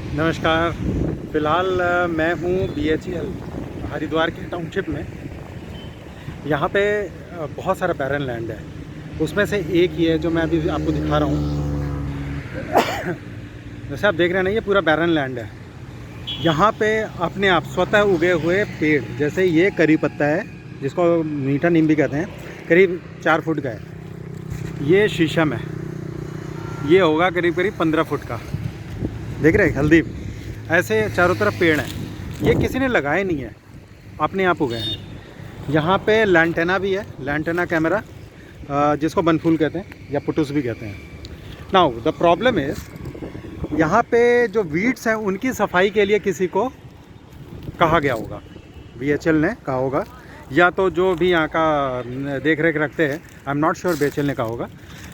नमस्कार। फ़िलहाल मैं हूँ BHEL हरिद्वार के टाउनशिप में। यहाँ पे बहुत सारा बैरन लैंड है। उसमें से एक ही है जो मैं अभी आपको दिखा रहा हूँ। जैसे आप देख रहे हैं ना, ये पूरा बैरन लैंड है। यहाँ पे अपने आप स्वतः उगे हुए पेड़, जैसे ये करी पत्ता है जिसको मीठा नीम भी कहते हैं, करीब 4 फुट का है। ये शीशम है, ये होगा करीब करीब 15 फुट का। देख रहे हैं हल्दी, ऐसे चारों तरफ पेड़ हैं। ये किसी ने लगाए नहीं है, अपने आप उगे हैं। यहाँ पे लैंटेना भी है, लैंटेना कैमरा, जिसको बनफूल कहते हैं या पुटुस भी कहते हैं। नाउ द प्रॉब्लम इज़, यहाँ पे जो वीड्स हैं उनकी सफाई के लिए किसी को कहा गया होगा, BHEL ने कहा होगा, या तो जो भी यहाँ का देख रेख रखते हैं, I am not sure BHEL ने कहा होगा,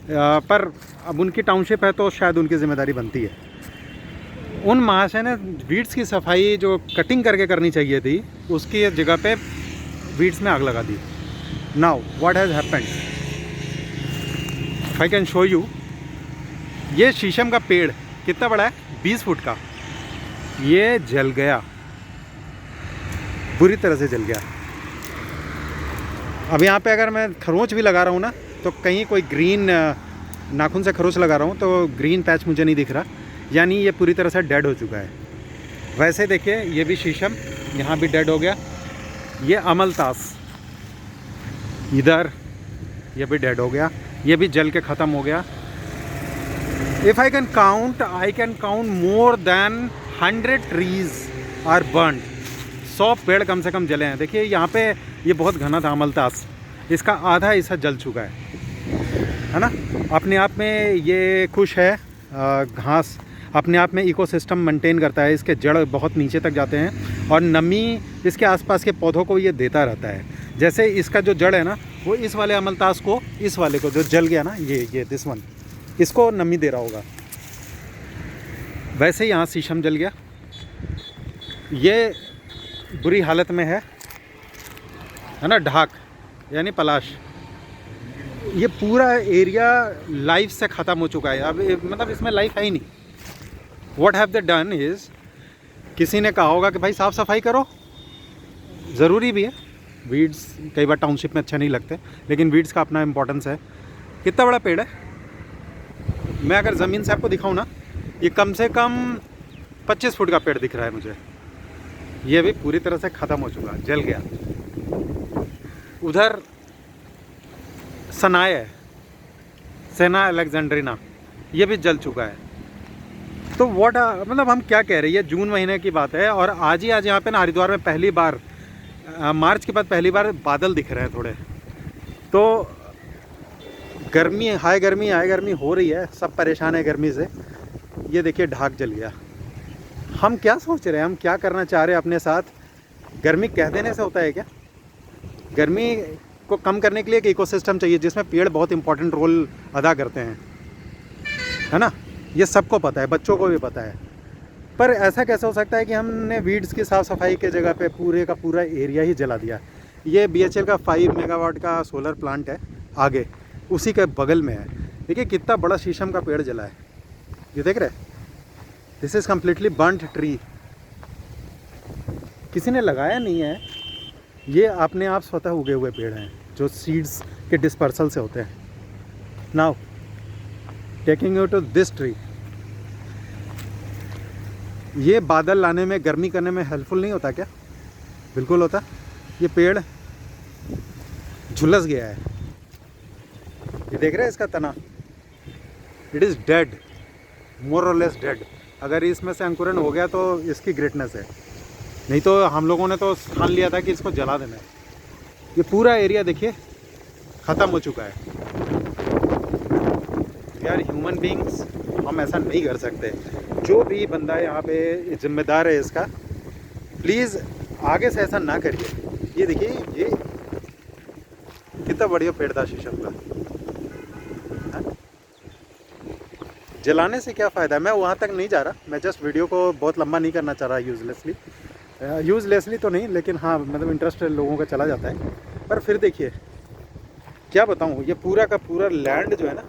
पर अब उनकी टाउनशिप है तो शायद उनकी ज़िम्मेदारी बनती है। उन महाशय ने वीड्स की सफाई जो कटिंग करके करनी चाहिए थी, उसकी जगह पे वीड्स में आग लगा दी। Now what has happened, I can show you. ये शीशम का पेड़ कितना बड़ा है, 20 फुट का। ये जल गया, बुरी तरह से जल गया। अब यहाँ पे अगर मैं खरोंच भी लगा रहा हूँ ना, तो कहीं कोई ग्रीन नाखून से खरोंच लगा रहा हूँ तो ग्रीन पैच मुझे नहीं दिख रहा, यानी ये पूरी तरह से डेड हो चुका है। वैसे देखिए, ये भी शीशम यहाँ भी डेड हो गया। ये अमलतास इधर, ये भी डेड हो गया, ये भी जल के ख़त्म हो गया। If I can count more than 100 trees are burn. 100 पेड़ कम से कम जले हैं। देखिए यहाँ पे ये बहुत घना था अमलतास, इसका आधा हिस्सा जल चुका है ना। अपने आप में ये खुश है, घास अपने आप में इकोसिस्टम मेंटेन करता है। इसके जड़ बहुत नीचे तक जाते हैं और नमी इसके आसपास के पौधों को ये देता रहता है। जैसे इसका जो जड़ है ना, वो इस वाले अमलतास को, इस वाले को जो जल गया ना, ये दिस वन, इसको नमी दे रहा होगा। वैसे यहाँ शीशम जल गया, ये बुरी हालत में है ना, ढाक यानी पलाश। ये पूरा एरिया लाइफ से ख़त्म हो चुका है। अब मतलब इसमें लाइफ है ही नहीं। What have they done is, किसी ने कहा होगा कि भाई साफ़ सफाई करो, ज़रूरी भी है। वीड्स कई बार टाउनशिप में अच्छा नहीं लगते, लेकिन वीड्स का अपना इम्पोर्टेंस है। कितना बड़ा पेड़ है, मैं अगर ज़मीन से आपको दिखाऊँ ना, ये कम से कम 25 फुट का पेड़ दिख रहा है मुझे। ये भी पूरी तरह से ख़त्म हो चुका, जल गया। उधर सनाए है, सेना अलेक्जेंड्रिना, ये भी जल चुका है। तो व्हाट, मतलब हम क्या कह रहे हैं, ये जून महीने की बात है और आज यहाँ पे ना हरिद्वार में पहली बार, मार्च के बाद पहली बार बादल दिख रहे हैं थोड़े। तो गर्मी, हाई गर्मी हो रही है, सब परेशान है गर्मी से। ये देखिए ढाक जल गया। हम क्या सोच रहे हैं, हम क्या करना चाह रहे हैं अपने साथ? गर्मी कह देने से होता है क्या? गर्मी को कम करने के लिए एक इकोसिस्टम चाहिए जिसमें पेड़ बहुत इंपॉर्टेंट रोल अदा करते हैं, है ना। ये सबको पता है, बच्चों को भी पता है। पर ऐसा कैसे हो सकता है कि हमने वीड्स की साफ़ सफाई के जगह पे पूरे का पूरा एरिया ही जला दिया। ये BHEL का 5 मेगावाट का सोलर प्लांट है आगे, उसी के बगल में है। देखिए कितना बड़ा शीशम का पेड़ जला है, ये देख रहे हैं। This is completely burnt tree, किसी ने लगाया नहीं है। ये अपने आप स्वतः उगे हुए पेड़ हैं जो सीड्स के डिस्पर्सल से होते हैं। Now taking you to this tree, ये बादल लाने में, गर्मी करने में हेल्पफुल नहीं होता क्या? बिल्कुल होता। ये पेड़ झुलस गया है, ये देख रहे हैं इसका तना, इट इज़ डेड, मोर और लेस डेड। अगर इसमें से अंकुरन हो गया तो इसकी ग्रेटनेस है, नहीं तो हम लोगों ने तो ठान लिया था कि इसको जला देना है। ये पूरा एरिया देखिए ख़त्म हो चुका है। वी आर ह्यूमन बींग्स, हम ऐसा नहीं कर सकते। जो भी बंदा यहाँ पे जिम्मेदार है इसका, प्लीज़ आगे से ऐसा ना करिए। ये देखिए, ये कितना बढ़िया पेड़ था शीशम का। जलाने से क्या फ़ायदा? मैं वहाँ तक नहीं जा रहा, मैं जस्ट वीडियो को बहुत लंबा नहीं करना चाह रहा यूज़लेसली तो नहीं, लेकिन हाँ मतलब इंटरेस्ट लोगों का चला जाता है। पर फिर देखिए क्या बताऊँ, ये पूरा का पूरा लैंड जो है ना,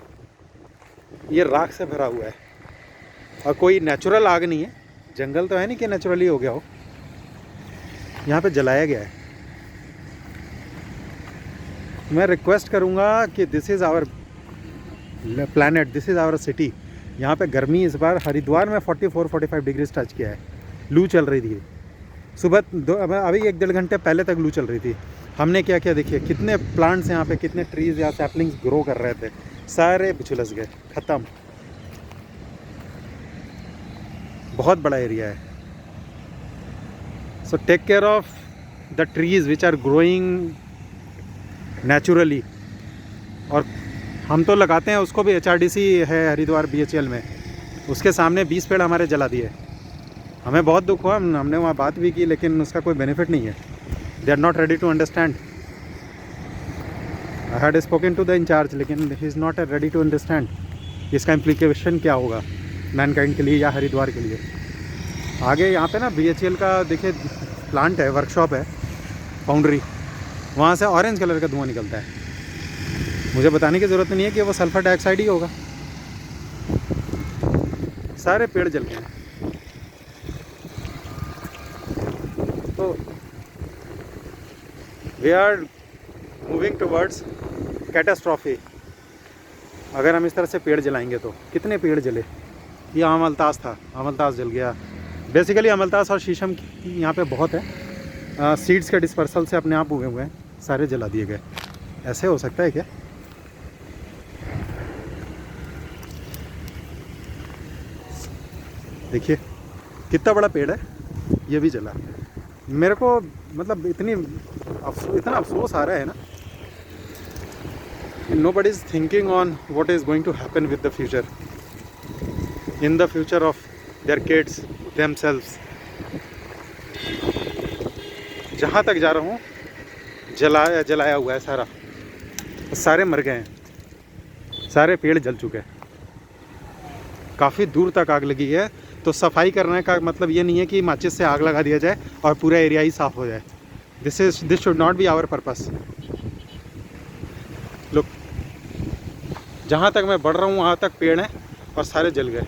ये राख से भरा हुआ है और कोई नेचुरल आग नहीं है, जंगल तो है नहीं कि नेचुरली हो गया हो, यहाँ पे जलाया गया है। मैं रिक्वेस्ट करूँगा कि this is our planet, this is our city. यहाँ पे गर्मी इस बार हरिद्वार में 44-45 डिग्रीज टच किया है। लू चल रही थी सुबह अभी 1-1.5 घंटे पहले तक लू चल रही थी। हमने क्या किया, देखिए कितने प्लांट्स यहाँ पे, कितने ट्रीज़ या सैपलिंग्स ग्रो कर रहे थे, सारे झुलस गए, ख़त्म। बहुत बड़ा एरिया है। So take care of the trees which are growing naturally. और हम तो लगाते हैं उसको भी, HRDC है हरिद्वार BHEL में, उसके सामने 20 पेड़ हमारे जला दिए। हमें बहुत दुख हुआ, हमने वहाँ बात भी की, लेकिन उसका कोई बेनिफिट नहीं है। They are not ready to understand. I had spoken to the incharge, लेकिन he is not ready to understand इसका इम्प्लीकेशन क्या होगा मैनकाइंड के लिए या हरिद्वार के लिए। आगे यहाँ पे ना BHEL का देखिए प्लांट है, वर्कशॉप है, फाउंड्री, वहाँ से ऑरेंज कलर का धुआं निकलता है। मुझे बताने की ज़रूरत नहीं है कि वो सल्फर डाइऑक्साइड ही होगा। सारे पेड़ जल गए हैं। तो we are moving towards catastrophe. अगर हम इस तरह से पेड़ जलाएंगे तो कितने पेड़ जले। ये अमलतास था, अमलतास जल गया। बेसिकली अमलतास और शीशम की यहाँ पे बहुत है। सीड्स के डिस्पर्सल से अपने आप उगे हुए हैं, सारे जला दिए गए। ऐसे हो सकता है क्या? देखिए कितना बड़ा पेड़ है, ये भी जला। मेरे को मतलब इतना अफसोस आ रहा है ना। Nobody is thinking on what is going to happen with the future, in the future of their kids, themselves. जहाँ तक जा रहा हूँ जलाया हुआ है सारा, सारे मर गए हैं, सारे पेड़ जल चुके हैं। काफ़ी दूर तक आग लगी है। तो सफाई करने का मतलब ये नहीं है कि माचिस से आग लगा दिया जाए और पूरा एरिया ही साफ़ हो जाए। This should not be our purpose. Look, जहाँ तक मैं बढ़ रहा हूँ वहाँ तक पेड़ हैं और सारे जल गए।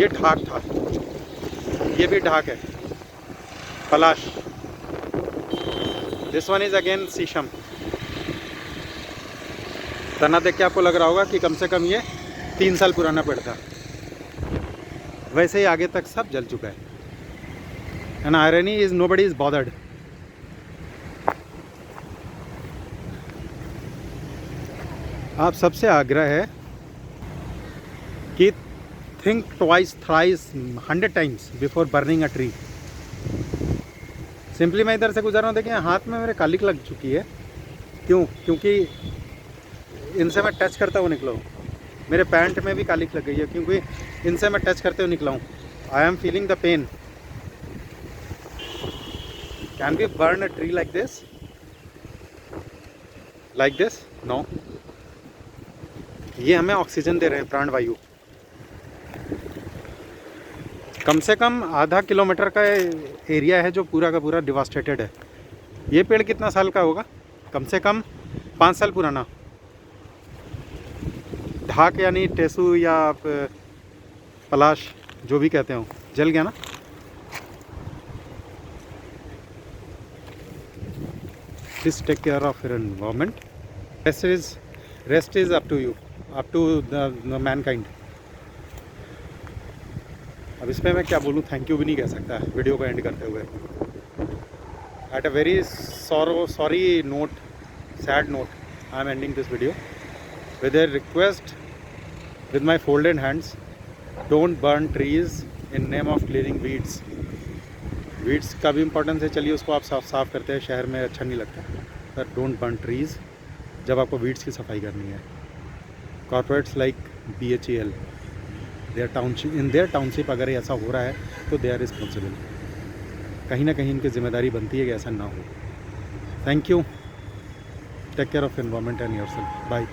ये ढाक था, ये भी ढाक है, पलाश। दिस वन इज़ अगेन शीशम। तना देख के आपको लग रहा होगा कि कम से कम ये 3 साल पुराना पेड़ था। वैसे ही आगे तक सब जल चुका है। And irony is nobody is bothered. आप सबसे आग्रह है कि think twice thrice 100 times before burning a tree. Simply मैं इधर से गुजर रहा हूँ, देखिए हाथ में मेरे कालिक लग चुकी है। क्यों? क्योंकि इनसे मैं टच करता हुआ निकला हूँ। मेरे पैंट में भी कालिक लग गई है क्योंकि इनसे मैं टच करते हुए निकला हूँ। I am feeling the pain. Can we burn a tree like this? Like this? No. ये हमें ऑक्सीजन दे रहे हैं, प्राणवायु। कम से कम आधा किलोमीटर का एरिया है जो पूरा का पूरा डिवास्टेटेड है। ये पेड़ कितना साल का होगा? कम से कम 5 साल पुराना। ढाक यानी टेसू या पलाश, जो भी कहते हो, जल गया ना। Please take care of your environment. Rest is up to you, up to the mankind. अब इस पर मैं क्या बोलूँ, थैंक यू भी नहीं कह सकता वीडियो को एंड करते हुए। At a very sorry note, sad note, I am ending this video with a request with my folded hands. Don't burn trees in name of clearing weeds. Weeds का भी importance है, चलिए उसको आप साफ करते हैं, शहर में अच्छा नहीं लगता। पर डोंट बर्न ट्रीज़ जब आपको वीड्स की सफाई करनी है। Corporates like BHEL, in their township अगर ऐसा हो रहा है तो दे आर रिस्पॉन्सिबल। कहीं ना कहीं इनकी जिम्मेदारी बनती है कि ऐसा ना हो। Thank you. Take care of environment and yourself. Bye.